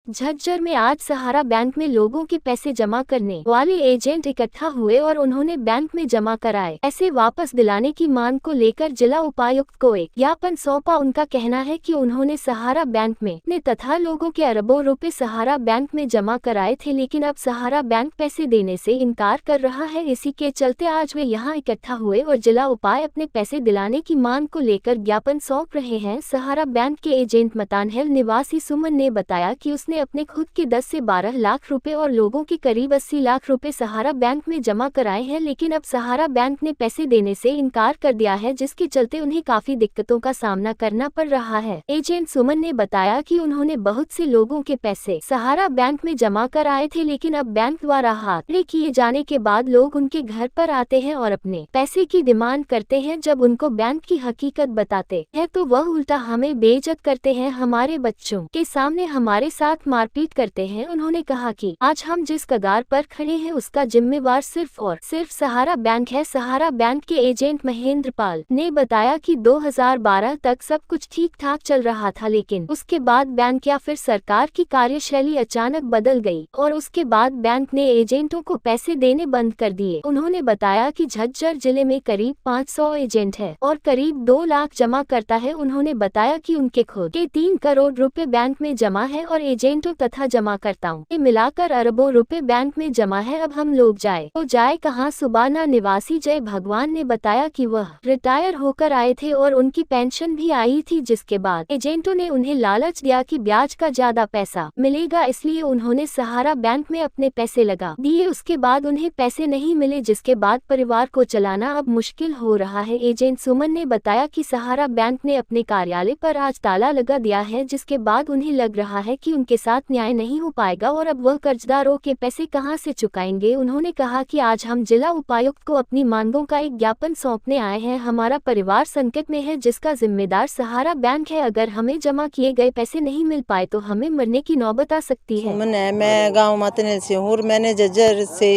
झज्जर में आज सहारा बैंक में लोगों के पैसे जमा करने वाले एजेंट इकट्ठा हुए और उन्होंने बैंक में जमा कराए ऐसे वापस दिलाने की मांग को लेकर जिला उपायुक्त को एक ज्ञापन सौंपा। उनका कहना है कि उन्होंने सहारा बैंक में ने तथा लोगों के अरबों रुपए सहारा बैंक में जमा कराए थे, लेकिन अब सहारा बैंक पैसे देने से इनकार कर रहा है। इसी के चलते आज वे यहां इकट्ठा हुए और जिला उपायुक्त अपने पैसे दिलाने की मांग को लेकर ज्ञापन सौंप रहे हैं। सहारा बैंक के एजेंट मतानहिल निवासी सुमन ने बताया कि उसने अपने खुद के 10 से 12 लाख रुपए और लोगों के करीब 80 लाख रुपए सहारा बैंक में जमा कराए हैं, लेकिन अब सहारा बैंक ने पैसे देने से इनकार कर दिया है, जिसके चलते उन्हें काफी दिक्कतों का सामना करना पड़ रहा है। एजेंट सुमन ने बताया कि उन्होंने बहुत से लोगों के पैसे सहारा बैंक में जमा कराए थे, लेकिन अब बैंक द्वारा हाथ किए जाने के बाद लोग उनके घर पर आते हैं और अपने पैसे की डिमांड करते हैं। जब उनको बैंक की हकीकत बताते हैं तो वह उल्टा हमें बेइज्जत करते हैं, हमारे बच्चों के सामने हमारे साथ मारपीट करते हैं। उन्होंने कहा कि आज हम जिस कगार पर खड़े हैं उसका जिम्मेवार सिर्फ और सिर्फ सहारा बैंक है। सहारा बैंक के एजेंट महेंद्र पाल ने बताया कि 2012 तक सब कुछ ठीक ठाक चल रहा था, लेकिन उसके बाद बैंक या फिर सरकार की कार्यशैली अचानक बदल गई और उसके बाद बैंक ने एजेंटों को पैसे देने बंद कर दिए। उन्होंने बताया कि झज्जर जिले में करीब 500 एजेंट है और करीब 2 लाख जमा करता है। उन्होंने बताया कि उनके खुद के 3 करोड़ रुपए बैंक में जमा है और एजेंटों तथा जमाकर्ताओं के मिलाकर अरबों रुपए बैंक में जमा है। अब हम लोग जाए तो जाए कहां? सुबाना निवासी जय भगवान ने बताया कि वह रिटायर होकर आए थे और उनकी पेंशन भी आई थी, जिसके बाद एजेंटों ने उन्हें लालच दिया कि ब्याज का ज्यादा पैसा मिलेगा, इसलिए उन्होंने सहारा बैंक में अपने पैसे लगा दिए। उसके बाद उन्हें पैसे नहीं मिले, जिसके बाद परिवार को चलाना अब मुश्किल हो रहा है। एजेंट सुमन ने बताया कि सहारा बैंक ने अपने कार्यालय पर आज ताला लगा दिया है, जिसके बाद उन्हें लग रहा है कि उनके साथ न्याय नहीं हो पाएगा और अब वह कर्जदारों के पैसे कहां से चुकाएंगे। उन्होंने कहा कि आज हम जिला उपायुक्त को अपनी मांगों का एक ज्ञापन सौंपने आए हैं। हमारा परिवार संकट में है, जिसका जिम्मेदार सहारा बैंक है। अगर हमें जमा किए गए पैसे नहीं मिल पाए तो हमें मरने की नौबत आ सकती है। मैं गाँव मतानहिल से हूँ और मैंने झज्जर से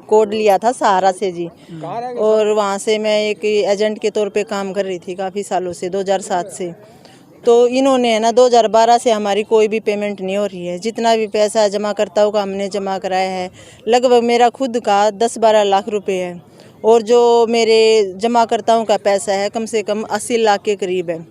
कोड लिया था सहारा से जी, और वहाँ से मैं एक एजेंट के तौर पे काम कर रही थी काफ़ी सालों से, 2007 से। तो इन्होंने है ना 2012 से हमारी कोई भी पेमेंट नहीं हो रही है। जितना भी पैसा जमाकर्ताओं का हमने जमा कराया है, लगभग मेरा खुद का 10-12 लाख रुपए है और जो मेरे जमाकर्ताओं का पैसा है कम से कम 80 लाख के करीब है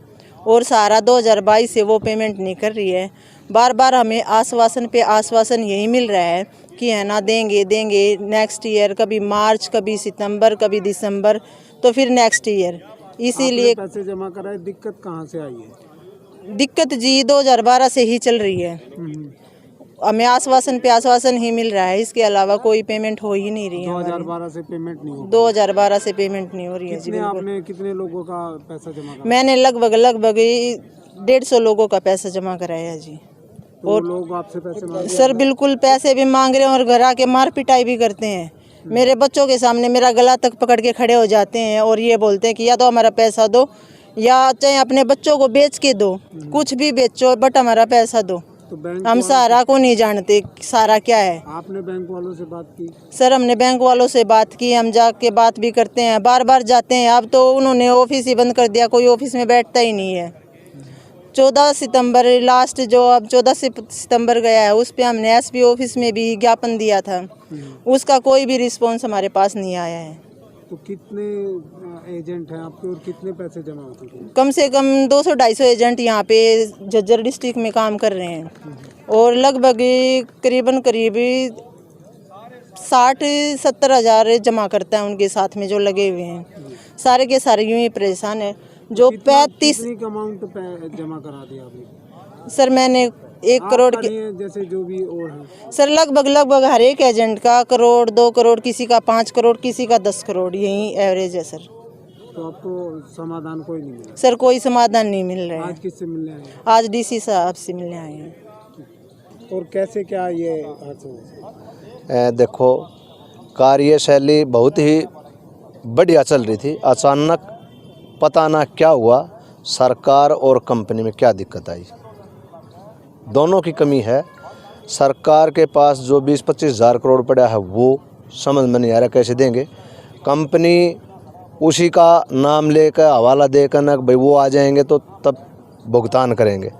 और सहारा 2022 से वो पेमेंट नहीं कर रही है। बार बार हमें आश्वासन पे आश्वासन यही मिल रहा है कि है ना देंगे नेक्स्ट ईयर, कभी मार्च, कभी सितंबर, कभी दिसंबर, तो फिर नेक्स्ट ईयर। इसीलिए पैसे जमा कराए, दिक्कत कहाँ से आई है? दिक्कत जी 2012 से ही चल रही है। हमें आश्वासन पे आश्वासन ही मिल रहा है, इसके अलावा कोई पेमेंट हो ही नहीं रही है। 2012 से पेमेंट नहीं हो 2012 से पेमेंट नहीं हो रही है जी। आपने कितने लोगों का पैसा जमा कराया? मैंने लगभग 150 लोगों का पैसा जमा कराया है जी। तो और लोग आपसे पैसे मांग रहे हैं? सर बिल्कुल पैसे भी मांग रहे हैं और घर आके मार पिटाई भी करते हैं। मेरे बच्चों के सामने मेरा गला तक पकड़ के खड़े हो जाते हैं और ये बोलते हैं कि या तो हमारा पैसा दो या चाहे अपने बच्चों को बेच के दो, कुछ भी बेचो बट हमारा पैसा दो। तो बैंक हम सहारा को नहीं जानते सहारा क्या है। आपने बैंक वालों से बात की? सर हमने बैंक वालों से बात की, हम जाके बात भी करते हैं, बार बार जाते हैं। अब तो उन्होंने ऑफिस ही बंद कर दिया, कोई ऑफिस में बैठता ही नहीं है। 14 सितंबर लास्ट जो अब 14 सितंबर गया है, उस पे हमने एसपी ऑफिस में भी ज्ञापन दिया था, उसका कोई भी रिस्पॉन्स हमारे पास नहीं आया है। तो कितने एजेंट हैं आपके और कितने पैसे जमा हो चुके हैं? कम से कम 200-250 एजेंट यहाँ पे झज्जर डिस्ट्रिक्ट में काम कर रहे हैं और लगभग करीब 60-70 हज़ार जमा करता है उनके साथ में जो लगे हुए हैं। सारे के सारे यूँ ही परेशान है। जो 35 अमाउंट जमा करा दिया आपने? सर मैंने 1 करोड़ के जैसे जो भी और है सर लगभग हर एक एजेंट का 1 करोड़, 2 करोड़, किसी का 5 करोड़, किसी का 10 करोड़, यही एवरेज है सर। तो आपको समाधान कोई नहीं मिला? सर कोई समाधान नहीं मिल रहा है। आज किससे मिलने आए? आज डीसी साहब से मिलने आए हैं। और कैसे क्या ये हादसा? देखो कार्यशैली बहुत ही बढ़िया चल रही थी, अचानक पता ना क्या हुआ, सरकार और कंपनी में क्या दिक्कत आई, दोनों की कमी है। सरकार के पास जो 20-25 हज़ार करोड़ पड़ा है वो समझ में नहीं आ रहा कैसे देंगे। कंपनी उसी का नाम लेकर हवाला देकर ना भाई वो आ जाएंगे तो तब भुगतान करेंगे।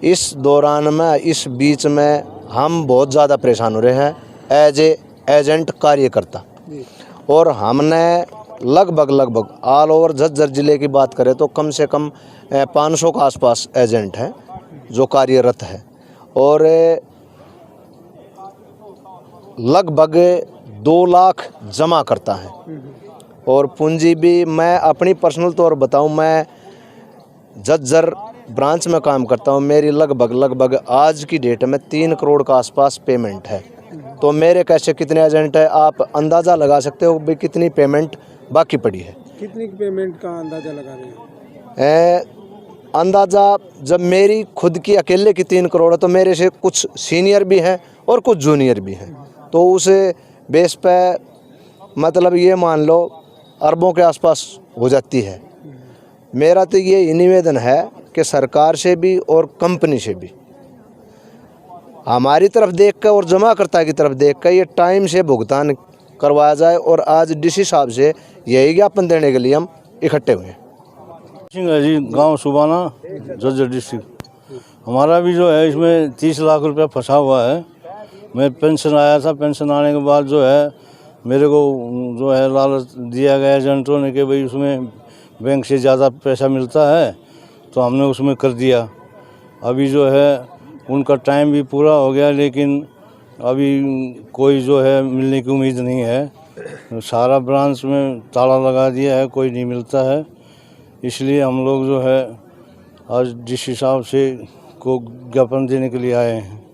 इस दौरान में, इस बीच में हम बहुत ज़्यादा परेशान हो रहे हैं एज ए एजेंट कार्यकर्ता। और हमने लगभग ऑल ओवर झज्जर ज़िले की बात करें तो कम से कम 500 के आसपास एजेंट हैं जो कार्यरत है, और लगभग 2 लाख जमा करता है। और पूंजी भी मैं अपनी पर्सनल तौर बताऊं, मैं झज्जर ब्रांच में काम करता हूं, मेरी लगभग आज की डेट में 3 करोड़ के आसपास पेमेंट है। तो मेरे कैसे कितने एजेंट है, आप अंदाज़ा लगा सकते हो भी कितनी पेमेंट बाकी पड़ी है। कितनी पेमेंट का अंदाजा लगा रहे हैं? अंदाज़ा जब मेरी खुद की अकेले की 3 करोड़ है तो मेरे से कुछ सीनियर भी हैं और कुछ जूनियर भी हैं, तो उस बेस पे मतलब ये मान लो अरबों के आसपास हो जाती है। मेरा तो ये निवेदन है कि सरकार से भी और कंपनी से भी हमारी तरफ देख कर और जमाकर्ता की तरफ देख कर ये टाइम से भुगतान करवाया जाए। और आज डीसी साहब से यही ज्ञापन देने के लिए हम इकट्ठे हुए हैं। सिंह है जी, गांव सुबाना, झज्जर डिस्ट्रिक्ट। हमारा भी जो है इसमें 30 लाख रुपया फंसा हुआ है। मैं पेंशन आया था, पेंशन आने के बाद जो है मेरे को जो है लालच दिया गया एजेंटों ने कि भाई उसमें बैंक से ज़्यादा पैसा मिलता है, तो हमने उसमें कर दिया। अभी जो है उनका टाइम भी पूरा हो गया, लेकिन अभी कोई जो है मिलने की उम्मीद नहीं है। सारा ब्रांच में ताला लगा दिया है, कोई नहीं मिलता है। इसलिए हम लोग जो है आज डीसी साहब से को ज्ञापन देने के लिए आए हैं।